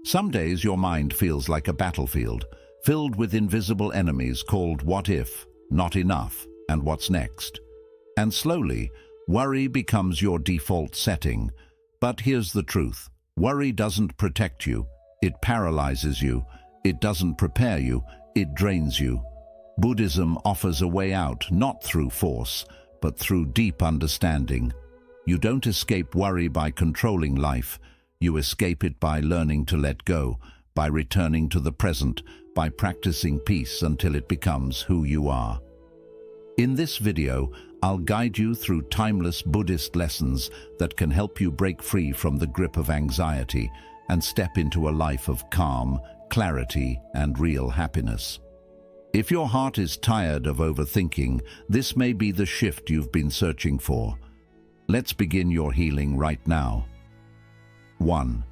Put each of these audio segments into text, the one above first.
Some days your mind feels like a battlefield, filled with invisible enemies called what if, not enough, and what's next. And slowly, worry becomes your default setting. But here's the truth. Worry doesn't protect you. It paralyzes you. It doesn't prepare you. It drains you. Buddhism offers a way out, not through force, but through deep understanding. You don't escape worry by controlling life. You escape it by learning to let go, by returning to the present, by practicing peace until it becomes who you are. In this video, I'll guide you through timeless Buddhist lessons that can help you break free from the grip of anxiety and step into a life of calm, clarity, and real happiness. If your heart is tired of overthinking, this may be the shift you've been searching for. Let's begin your healing right now. 1.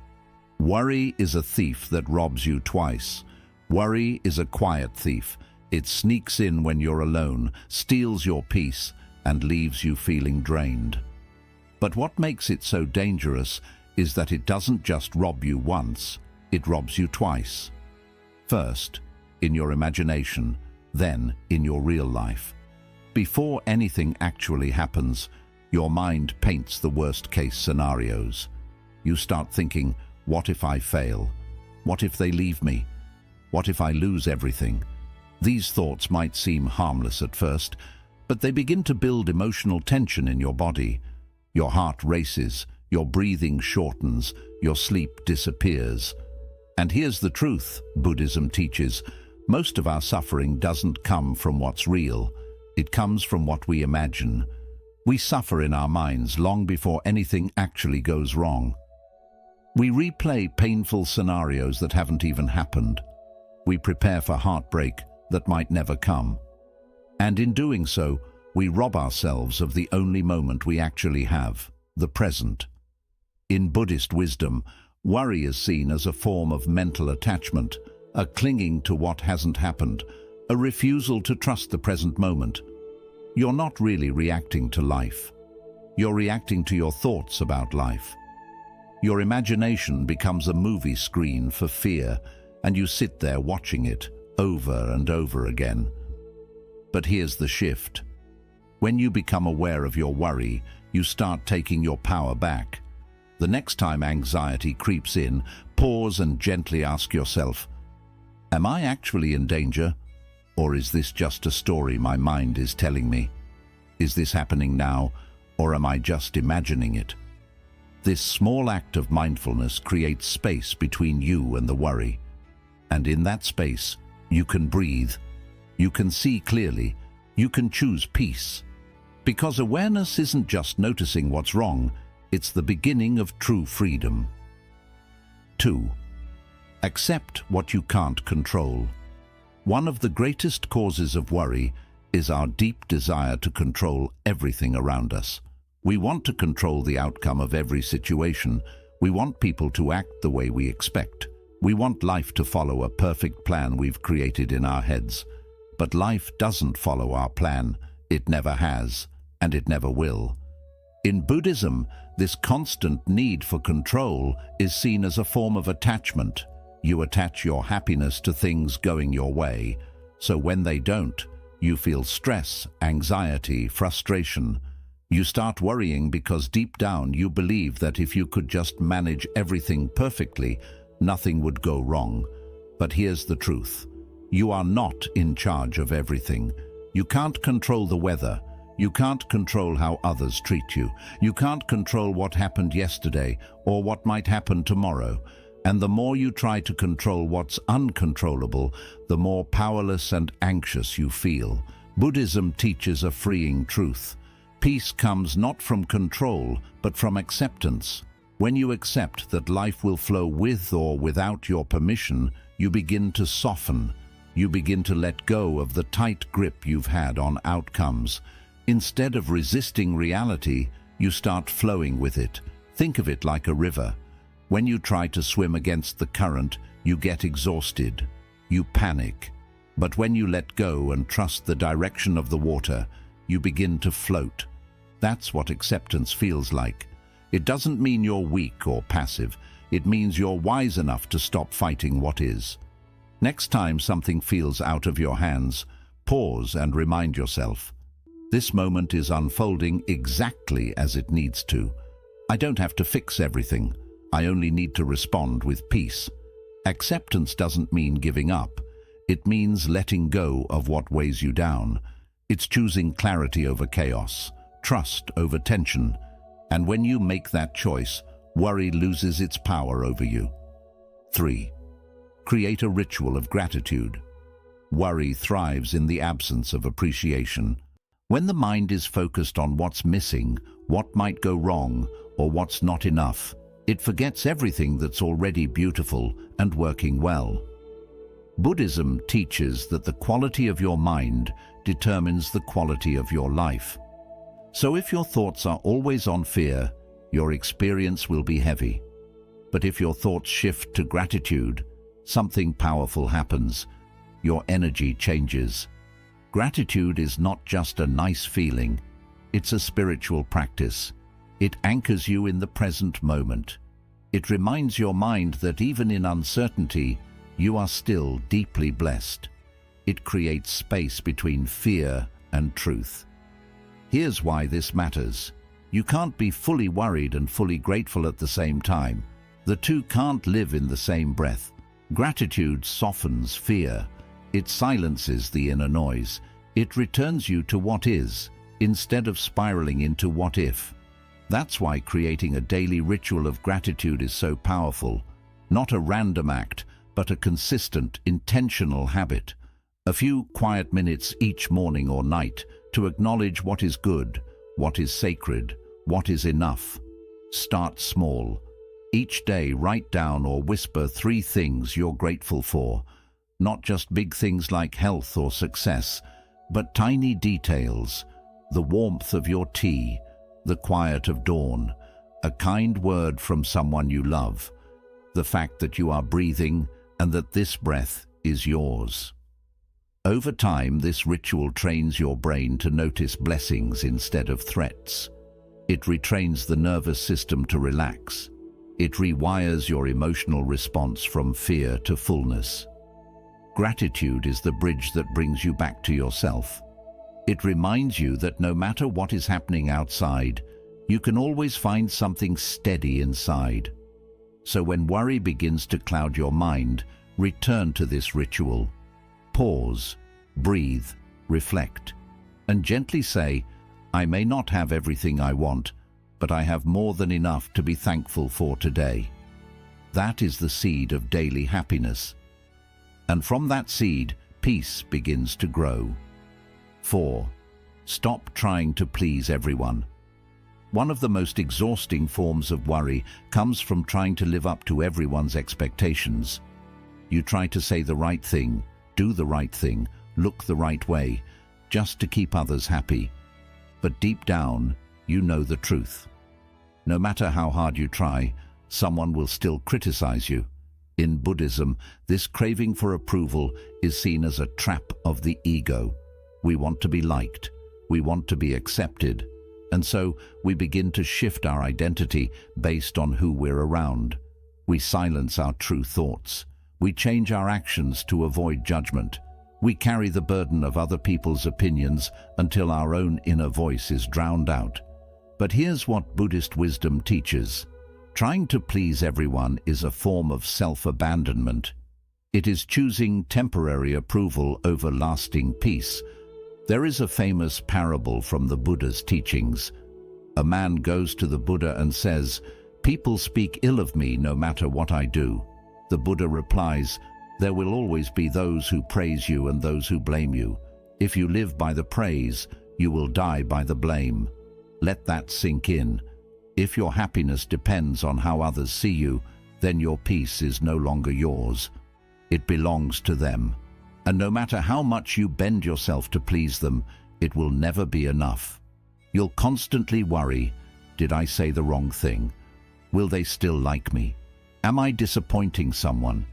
Worry is a thief that robs you twice. Worry is a quiet thief. It sneaks in when you're alone, steals your peace, and leaves you feeling drained. But what makes it so dangerous is that it doesn't just rob you once, it robs you twice. First, in your imagination, then in your real life. Before anything actually happens, your mind paints the worst-case scenarios. You start thinking, what if I fail? What if they leave me? What if I lose everything? These thoughts might seem harmless at first, but they begin to build emotional tension in your body. Your heart races, your breathing shortens, your sleep disappears. And here's the truth, Buddhism teaches. Most of our suffering doesn't come from what's real. It comes from what we imagine. We suffer in our minds long before anything actually goes wrong. We replay painful scenarios that haven't even happened. We prepare for heartbreak that might never come. And in doing so, we rob ourselves of the only moment we actually have, the present. In Buddhist wisdom, worry is seen as a form of mental attachment, a clinging to what hasn't happened, a refusal to trust the present moment. You're not really reacting to life. You're reacting to your thoughts about life. Your imagination becomes a movie screen for fear, and you sit there watching it over and over again. But here's the shift. When you become aware of your worry, you start taking your power back. The next time anxiety creeps in, pause and gently ask yourself, am I actually in danger? Or is this just a story my mind is telling me? Is this happening now, or am I just imagining it? This small act of mindfulness creates space between you and the worry. And in that space, you can breathe. You can see clearly. You can choose peace. Because awareness isn't just noticing what's wrong, it's the beginning of true freedom. 2. Accept what you can't control. One of the greatest causes of worry is our deep desire to control everything around us. We want to control the outcome of every situation. We want people to act the way we expect. We want life to follow a perfect plan we've created in our heads. But life doesn't follow our plan. It never has, and it never will. In Buddhism, this constant need for control is seen as a form of attachment. You attach your happiness to things going your way. So when they don't, you feel stress, anxiety, frustration. You start worrying because deep down you believe that if you could just manage everything perfectly, nothing would go wrong. But here's the truth. You are not in charge of everything. You can't control the weather. You can't control how others treat you. You can't control what happened yesterday or what might happen tomorrow. And the more you try to control what's uncontrollable, the more powerless and anxious you feel. Buddhism teaches a freeing truth. Peace comes not from control, but from acceptance. When you accept that life will flow with or without your permission, you begin to soften. You begin to let go of the tight grip you've had on outcomes. Instead of resisting reality, you start flowing with it. Think of it like a river. When you try to swim against the current, you get exhausted. You panic. But when you let go and trust the direction of the water, you begin to float. That's what acceptance feels like. It doesn't mean you're weak or passive. It means you're wise enough to stop fighting what is. Next time something feels out of your hands, pause and remind yourself, this moment is unfolding exactly as it needs to. I don't have to fix everything. I only need to respond with peace. Acceptance doesn't mean giving up. It means letting go of what weighs you down. It's choosing clarity over chaos, trust over tension. And when you make that choice, worry loses its power over you. 3. Create a ritual of gratitude. Worry thrives in the absence of appreciation. When the mind is focused on what's missing, what might go wrong, or what's not enough, it forgets everything that's already beautiful and working well. Buddhism teaches that the quality of your mind determines the quality of your life. So if your thoughts are always on fear, your experience will be heavy. But if your thoughts shift to gratitude, something powerful happens. Your energy changes. Gratitude is not just a nice feeling, it's a spiritual practice. It anchors you in the present moment. It reminds your mind that even in uncertainty, you are still deeply blessed. It creates space between fear and truth. Here's why this matters. You can't be fully worried and fully grateful at the same time. The two can't live in the same breath. Gratitude softens fear. It silences the inner noise. It returns you to what is, instead of spiraling into what if. That's why creating a daily ritual of gratitude is so powerful. Not a random act, but a consistent, intentional habit. A few quiet minutes each morning or night to acknowledge what is good, what is sacred, what is enough. Start small. Each day write down or whisper 3 things you're grateful for. Not just big things like health or success, but tiny details. The warmth of your tea, the quiet of dawn, a kind word from someone you love, the fact that you are breathing and that this breath is yours. Over time, this ritual trains your brain to notice blessings instead of threats. It retrains the nervous system to relax. It rewires your emotional response from fear to fullness. Gratitude is the bridge that brings you back to yourself. It reminds you that no matter what is happening outside, you can always find something steady inside. So when worry begins to cloud your mind, return to this ritual. Pause, breathe, reflect, and gently say, I may not have everything I want, but I have more than enough to be thankful for today. That is the seed of daily happiness. And from that seed, peace begins to grow. 4. Stop trying to please everyone. One of the most exhausting forms of worry comes from trying to live up to everyone's expectations. You try to say the right thing, do the right thing, look the right way, just to keep others happy. But deep down, you know the truth. No matter how hard you try, someone will still criticize you. In Buddhism, this craving for approval is seen as a trap of the ego. We want to be liked, we want to be accepted, and so we begin to shift our identity based on who we're around. We silence our true thoughts. We change our actions to avoid judgment. We carry the burden of other people's opinions until our own inner voice is drowned out. But here's what Buddhist wisdom teaches. Trying to please everyone is a form of self-abandonment. It is choosing temporary approval over lasting peace. There is a famous parable from the Buddha's teachings. A man goes to the Buddha and says, "People speak ill of me no matter what I do." The Buddha replies, "There will always be those who praise you and those who blame you. If you live by the praise, you will die by the blame. Let that sink in. If your happiness depends on how others see you, then your peace is no longer yours. It belongs to them. And no matter how much you bend yourself to please them, it will never be enough. You'll constantly worry, did I say the wrong thing? Will they still like me? Am I disappointing someone?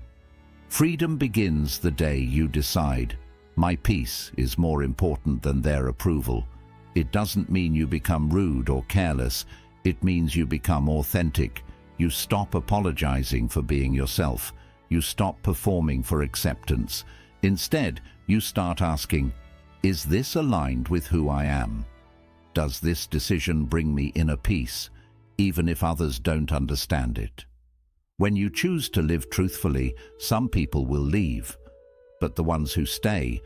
Freedom begins the day you decide, my peace is more important than their approval. It doesn't mean you become rude or careless. It means you become authentic. You stop apologizing for being yourself. You stop performing for acceptance. Instead, you start asking, is this aligned with who I am? Does this decision bring me inner peace, even if others don't understand it? When you choose to live truthfully, some people will leave, but the ones who stay,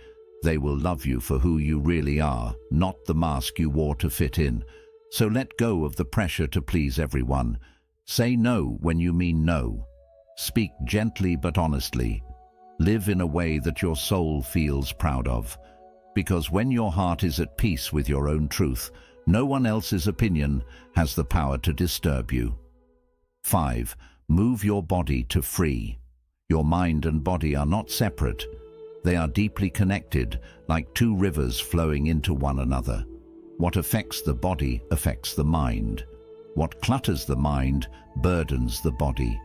they will love you for who you really are, not the mask you wore to fit in. So let go of the pressure to please everyone. Say no when you mean no. Speak gently but honestly. Live in a way that your soul feels proud of. Because when your heart is at peace with your own truth, no one else's opinion has the power to disturb you. 5. Move your body to free. Your mind and body are not separate. They are deeply connected, like two rivers flowing into one another. What affects the body affects the mind. What clutters the mind burdens the body.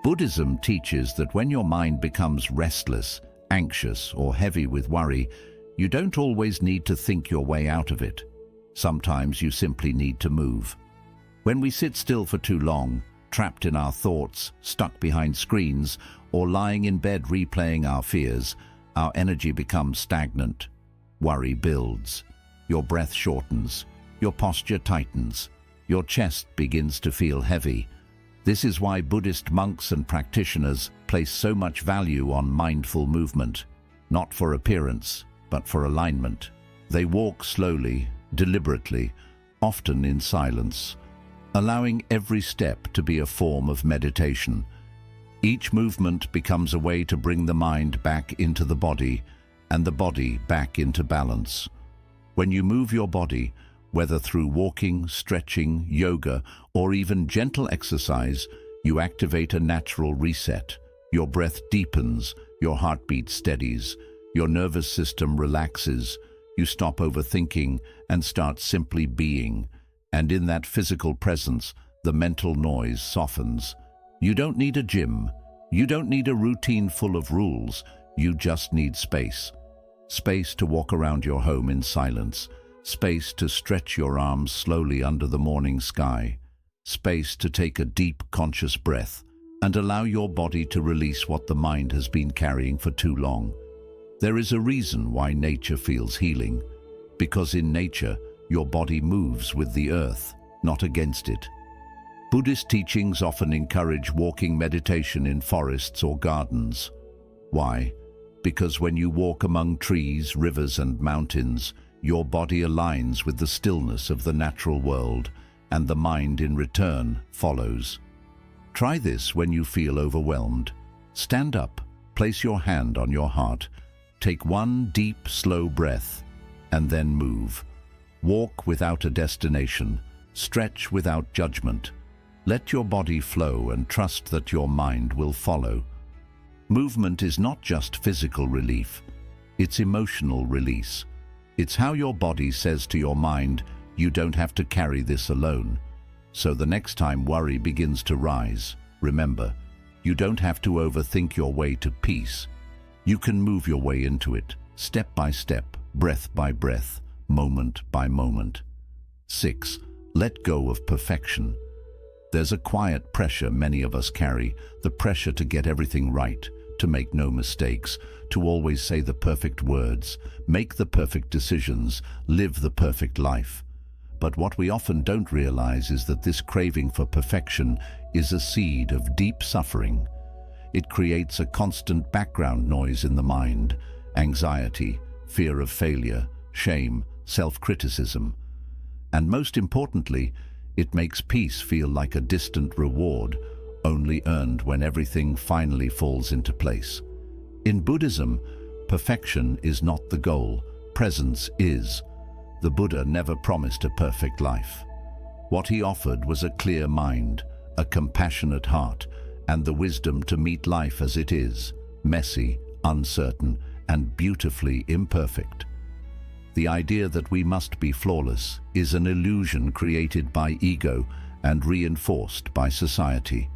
Buddhism teaches that when your mind becomes restless, anxious, or heavy with worry, you don't always need to think your way out of it. Sometimes you simply need to move. When we sit still for too long, trapped in our thoughts, stuck behind screens, or lying in bed replaying our fears, our energy becomes stagnant. Worry builds. Your breath shortens. Your posture tightens. Your chest begins to feel heavy. This is why Buddhist monks and practitioners place so much value on mindful movement, not for appearance, but for alignment. They walk slowly, deliberately, often in silence, allowing every step to be a form of meditation. Each movement becomes a way to bring the mind back into the body and the body back into balance. When you move your body, whether through walking, stretching, yoga, or even gentle exercise, you activate a natural reset. Your breath deepens, your heartbeat steadies, your nervous system relaxes, you stop overthinking and start simply being. And in that physical presence, the mental noise softens. You don't need a gym. You don't need a routine full of rules. You just need space. Space to walk around your home in silence. Space to stretch your arms slowly under the morning sky. Space to take a deep, conscious breath and allow your body to release what the mind has been carrying for too long. There is a reason why nature feels healing. Because in nature, your body moves with the earth, not against it. Buddhist teachings often encourage walking meditation in forests or gardens. Why? Because when you walk among trees, rivers, and mountains, your body aligns with the stillness of the natural world, and the mind in return follows. Try this when you feel overwhelmed. Stand up, place your hand on your heart, take one deep, slow breath, and then move. Walk without a destination, stretch without judgment. Let your body flow and trust that your mind will follow. Movement is not just physical relief, it's emotional release. It's how your body says to your mind, you don't have to carry this alone. So the next time worry begins to rise, remember, you don't have to overthink your way to peace. You can move your way into it, step by step, breath by breath, moment by moment. 6. Let go of perfection. There's a quiet pressure many of us carry, the pressure to get everything right, to make no mistakes, to always say the perfect words, make the perfect decisions, live the perfect life. But what we often don't realize is that this craving for perfection is a seed of deep suffering. It creates a constant background noise in the mind, anxiety, fear of failure, shame, self-criticism. And most importantly, it makes peace feel like a distant reward, only earned when everything finally falls into place. In Buddhism, perfection is not the goal, presence is. The Buddha never promised a perfect life. What he offered was a clear mind, a compassionate heart, and the wisdom to meet life as it is, messy, uncertain, and beautifully imperfect. The idea that we must be flawless is an illusion created by ego and reinforced by society.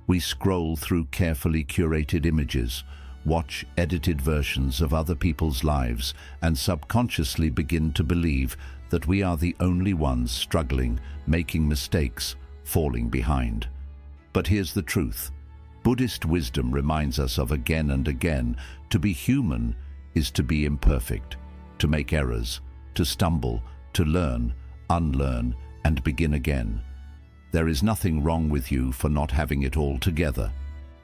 We scroll through carefully curated images, watch edited versions of other people's lives, and subconsciously begin to believe that we are the only ones struggling, making mistakes, falling behind. But here's the truth. Buddhist wisdom reminds us of again and again, to be human is to be imperfect, to make errors, to stumble, to learn, unlearn, and begin again. There is nothing wrong with you for not having it all together.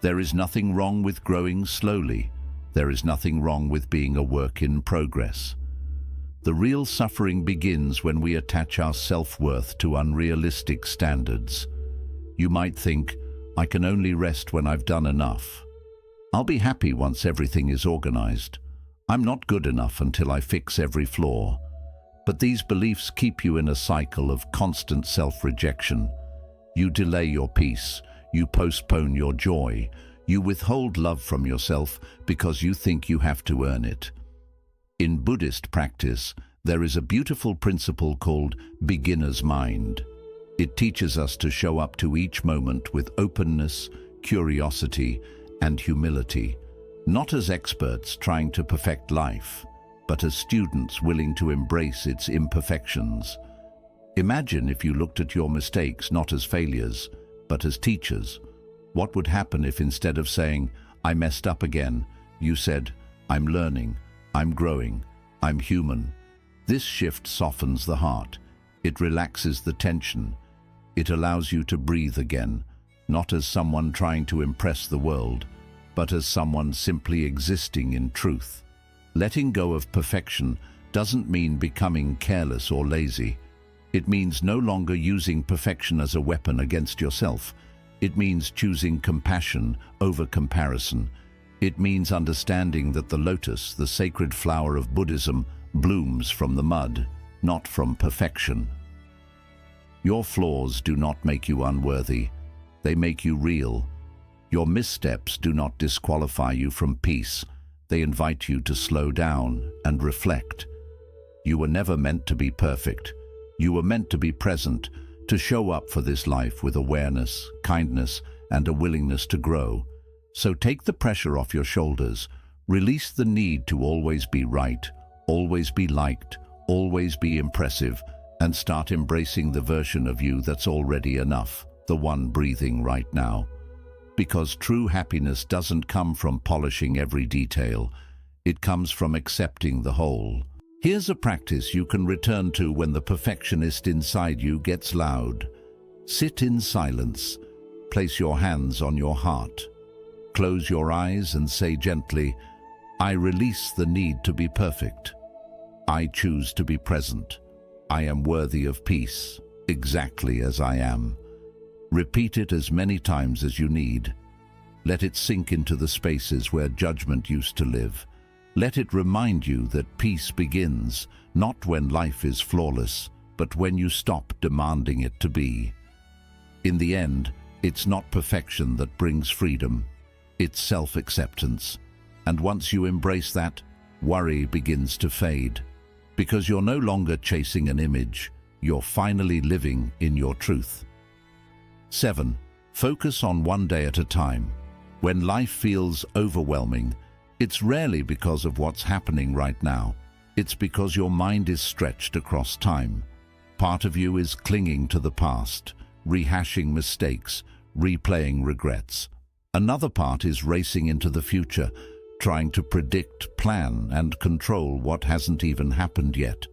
There is nothing wrong with growing slowly. There is nothing wrong with being a work in progress. The real suffering begins when we attach our self-worth to unrealistic standards. You might think, I can only rest when I've done enough. I'll be happy once everything is organized. I'm not good enough until I fix every flaw. But these beliefs keep you in a cycle of constant self-rejection. You delay your peace. You postpone your joy. You withhold love from yourself because you think you have to earn it. In Buddhist practice, there is a beautiful principle called beginner's mind. It teaches us to show up to each moment with openness, curiosity, and humility, not as experts trying to perfect life, but as students willing to embrace its imperfections. Imagine if you looked at your mistakes not as failures, but as teachers. What would happen if instead of saying, I messed up again, you said, I'm learning, I'm growing, I'm human? This shift softens the heart. It relaxes the tension. It allows you to breathe again, not as someone trying to impress the world, but as someone simply existing in truth. Letting go of perfection doesn't mean becoming careless or lazy. It means no longer using perfection as a weapon against yourself. It means choosing compassion over comparison. It means understanding that the lotus, the sacred flower of Buddhism, blooms from the mud, not from perfection. Your flaws do not make you unworthy. They make you real. Your missteps do not disqualify you from peace. They invite you to slow down and reflect. You were never meant to be perfect. You were meant to be present, to show up for this life with awareness, kindness, and a willingness to grow. So take the pressure off your shoulders. Release the need to always be right, always be liked, always be impressive, and start embracing the version of you that's already enough, the one breathing right now. Because true happiness doesn't come from polishing every detail. It comes from accepting the whole. Here's a practice you can return to when the perfectionist inside you gets loud. Sit in silence. Place your hands on your heart. Close your eyes and say gently, I release the need to be perfect. I choose to be present. I am worthy of peace, exactly as I am. Repeat it as many times as you need. Let it sink into the spaces where judgment used to live. Let it remind you that peace begins, not when life is flawless, but when you stop demanding it to be. In the end, it's not perfection that brings freedom. It's self-acceptance. And once you embrace that, worry begins to fade. Because you're no longer chasing an image, you're finally living in your truth. 7. Focus on one day at a time. When life feels overwhelming, it's rarely because of what's happening right now. It's because your mind is stretched across time. Part of you is clinging to the past, rehashing mistakes, replaying regrets. Another part is racing into the future, trying to predict, plan, and control what hasn't even happened yet.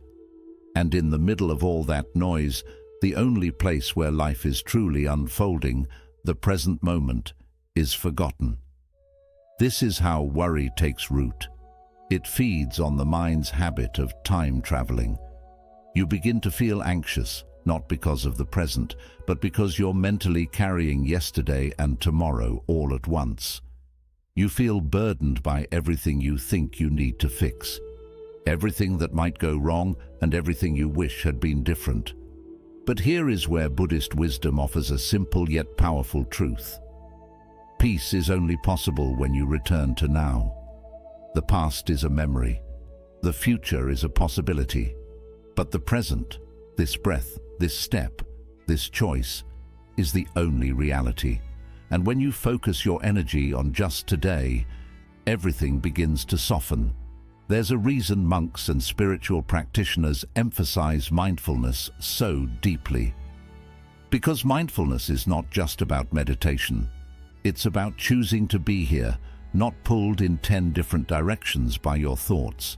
And in the middle of all that noise, the only place where life is truly unfolding, the present moment, is forgotten. This is how worry takes root. It feeds on the mind's habit of time traveling. You begin to feel anxious, not because of the present, but because you're mentally carrying yesterday and tomorrow all at once. You feel burdened by everything you think you need to fix, everything that might go wrong and everything you wish had been different. But here is where Buddhist wisdom offers a simple yet powerful truth. Peace is only possible when you return to now. The past is a memory. The future is a possibility. But the present, this breath, this step, this choice, is the only reality. And when you focus your energy on just today, everything begins to soften. There's a reason monks and spiritual practitioners emphasize mindfulness so deeply. Because mindfulness is not just about meditation. It's about choosing to be here, not pulled in 10 different directions by your thoughts.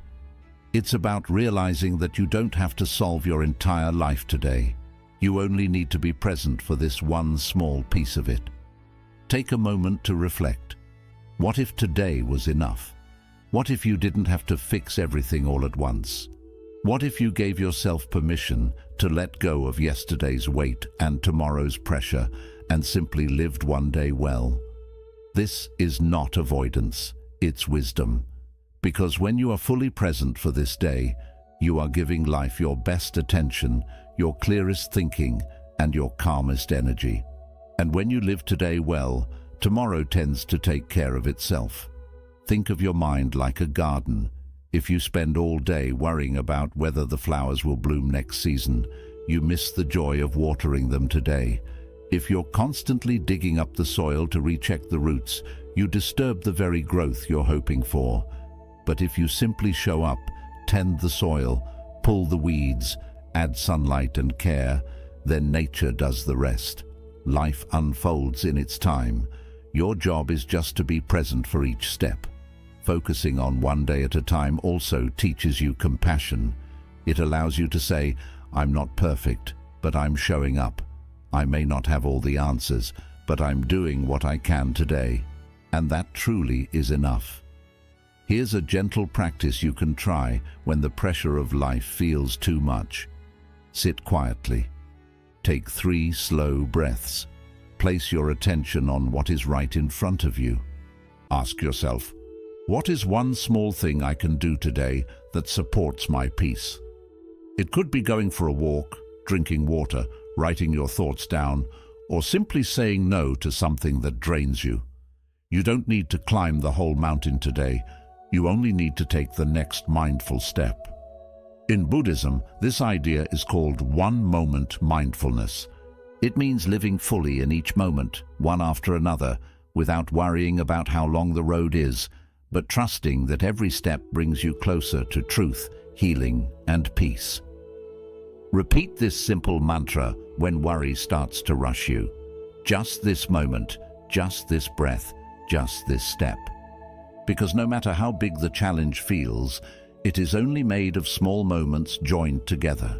It's about realizing that you don't have to solve your entire life today. You only need to be present for this one small piece of it. Take a moment to reflect. What if today was enough? What if you didn't have to fix everything all at once? What if you gave yourself permission to let go of yesterday's weight and tomorrow's pressure and simply lived one day well? This is not avoidance, it's wisdom. Because when you are fully present for this day, you are giving life your best attention, your clearest thinking, and your calmest energy. And when you live today well, tomorrow tends to take care of itself. Think of your mind like a garden. If you spend all day worrying about whether the flowers will bloom next season, you miss the joy of watering them today. If you're constantly digging up the soil to recheck the roots, you disturb the very growth you're hoping for. But if you simply show up, tend the soil, pull the weeds, add sunlight and care, then nature does the rest. Life unfolds in its time. Your job is just to be present for each step. Focusing on one day at a time also teaches you compassion. It allows you to say, I'm not perfect, but I'm showing up. I may not have all the answers, but I'm doing what I can today. And that truly is enough. Here's a gentle practice you can try when the pressure of life feels too much. Sit quietly. Take 3 slow breaths. Place your attention on what is right in front of you. Ask yourself, what is one small thing I can do today that supports my peace? It could be going for a walk, drinking water, writing your thoughts down, or simply saying no to something that drains you. You don't need to climb the whole mountain today. You only need to take the next mindful step. In Buddhism, this idea is called one-moment mindfulness. It means living fully in each moment, one after another, without worrying about how long the road is, but trusting that every step brings you closer to truth, healing, and peace. Repeat this simple mantra when worry starts to rush you. Just this moment, just this breath, just this step. Because no matter how big the challenge feels, it is only made of small moments joined together.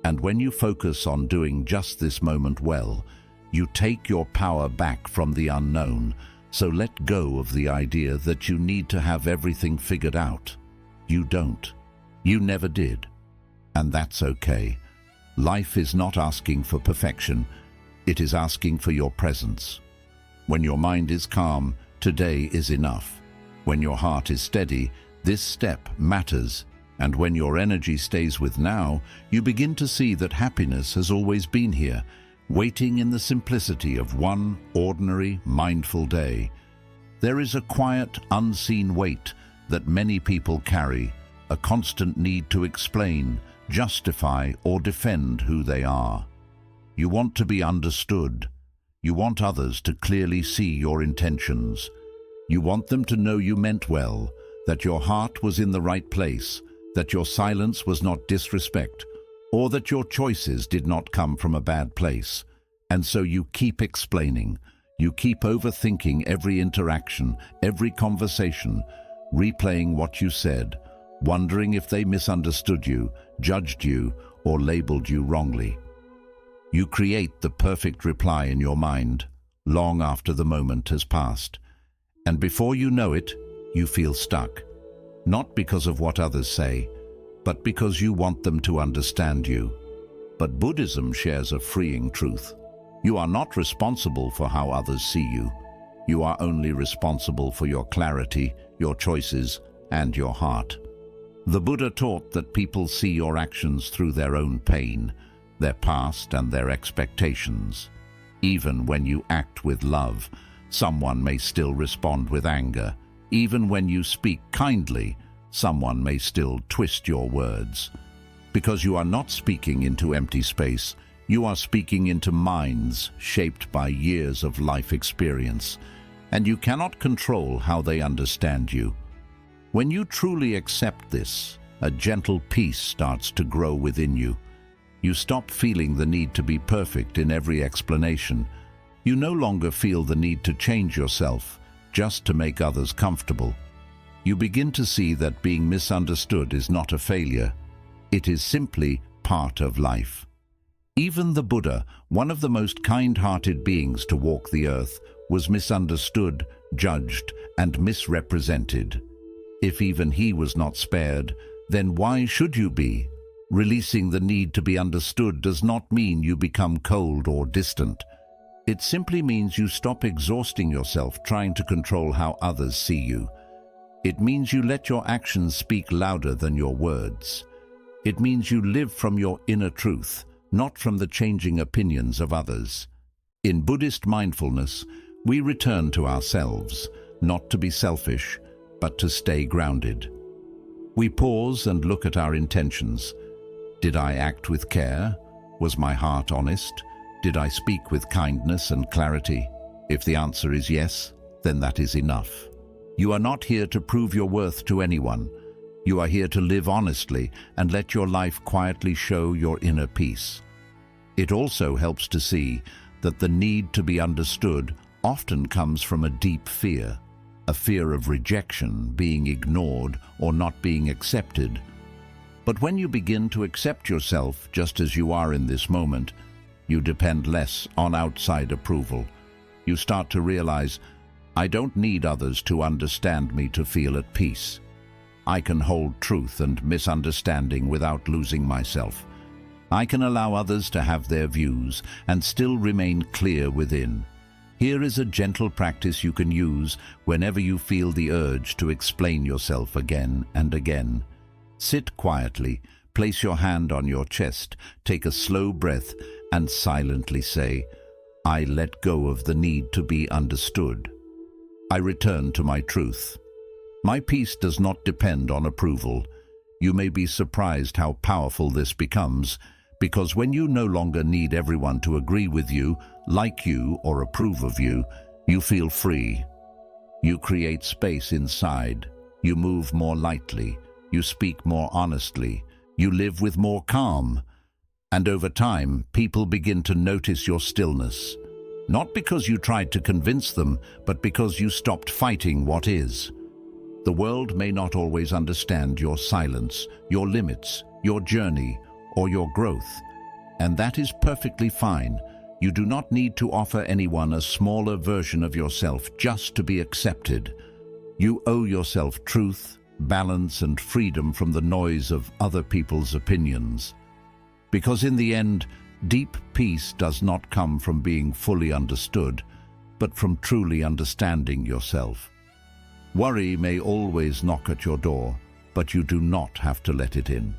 And when you focus on doing just this moment well, you take your power back from the unknown. So let go of the idea that you need to have everything figured out. You don't. You never did. And that's okay. Life is not asking for perfection. It is asking for your presence. When your mind is calm, today is enough. When your heart is steady, this step matters. And when your energy stays with now, you begin to see that happiness has always been here, waiting in the simplicity of one ordinary, mindful day. There is a quiet, unseen weight that many people carry, a constant need to explain, justify, or defend who they are. You want to be understood. You want others to clearly see your intentions. You want them to know you meant well, that your heart was in the right place, that your silence was not disrespect, or that your choices did not come from a bad place. And so you keep explaining. You keep overthinking every interaction, every conversation, replaying what you said, wondering if they misunderstood you, judged you, or labeled you wrongly. You create the perfect reply in your mind, long after the moment has passed. And before you know it, you feel stuck. Not because of what others say, but because you want them to understand you. But Buddhism shares a freeing truth. You are not responsible for how others see you. You are only responsible for your clarity, your choices, and your heart. The Buddha taught that people see your actions through their own pain, their past and their expectations. Even when you act with love, someone may still respond with anger. Even when you speak kindly, someone may still twist your words. Because you are not speaking into empty space, you are speaking into minds shaped by years of life experience, and you cannot control how they understand you. When you truly accept this, a gentle peace starts to grow within you. You stop feeling the need to be perfect in every explanation. You no longer feel the need to change yourself just to make others comfortable. You begin to see that being misunderstood is not a failure. It is simply part of life. Even the Buddha, one of the most kind-hearted beings to walk the earth, was misunderstood, judged, and misrepresented. If even he was not spared, then why should you be? Releasing the need to be understood does not mean you become cold or distant. It simply means you stop exhausting yourself trying to control how others see you. It means you let your actions speak louder than your words. It means you live from your inner truth, not from the changing opinions of others. In Buddhist mindfulness, we return to ourselves, not to be selfish, but to stay grounded. We pause and look at our intentions. Did I act with care? Was my heart honest? Did I speak with kindness and clarity? If the answer is yes, then that is enough. You are not here to prove your worth to anyone. You are here to live honestly and let your life quietly show your inner peace. It also helps to see that the need to be understood often comes from a deep fear, a fear of rejection, being ignored, or not being accepted. But when you begin to accept yourself just as you are in this moment, you depend less on outside approval. You start to realize, I don't need others to understand me to feel at peace. I can hold truth and misunderstanding without losing myself. I can allow others to have their views and still remain clear within. Here is a gentle practice you can use whenever you feel the urge to explain yourself again and again. Sit quietly, place your hand on your chest, take a slow breath, and silently say, I let go of the need to be understood. I return to my truth. My peace does not depend on approval. You may be surprised how powerful this becomes, because when you no longer need everyone to agree with you, like you, or approve of you, you feel free. You create space inside. You move more lightly. You speak more honestly. You live with more calm. And over time, people begin to notice your stillness. Not because you tried to convince them, but because you stopped fighting what is. The world may not always understand your silence, your limits, your journey, or your growth. And that is perfectly fine. You do not need to offer anyone a smaller version of yourself just to be accepted. You owe yourself truth, balance, and freedom from the noise of other people's opinions. Because in the end, deep peace does not come from being fully understood, but from truly understanding yourself. Worry may always knock at your door, but you do not have to let it in.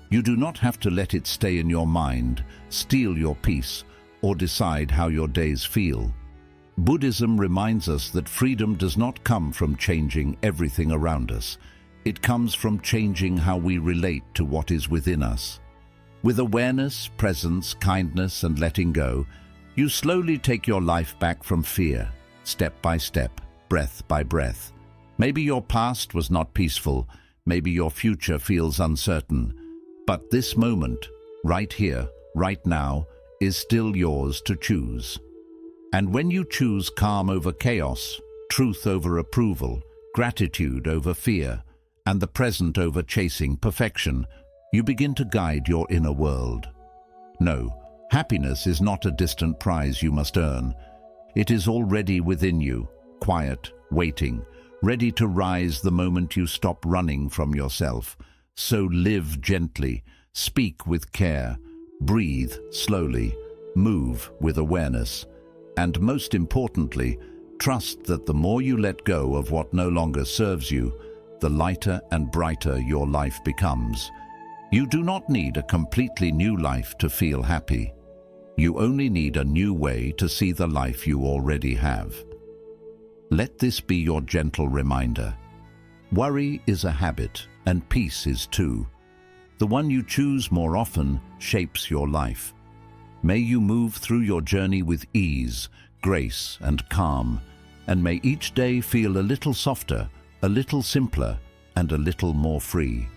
You do not have to let it stay in your mind, steal your peace, or decide how your days feel. Buddhism reminds us that freedom does not come from changing everything around us. It comes from changing how we relate to what is within us. With awareness, presence, kindness, and letting go, you slowly take your life back from fear, step by step, breath by breath. Maybe your past was not peaceful, maybe your future feels uncertain, but this moment, right here, right now, is still yours to choose. And when you choose calm over chaos, truth over approval, gratitude over fear, and the present over chasing perfection, you begin to guide your inner world. No, happiness is not a distant prize you must earn. It is already within you, quiet, waiting, ready to rise the moment you stop running from yourself. So live gently, speak with care, breathe slowly, move with awareness, and most importantly, trust that the more you let go of what no longer serves you, the lighter and brighter your life becomes. You do not need a completely new life to feel happy. You only need a new way to see the life you already have. Let this be your gentle reminder. Worry is a habit, and peace is too. The one you choose more often shapes your life. May you move through your journey with ease, grace, and calm, and may each day feel a little softer, a little simpler, and a little more free.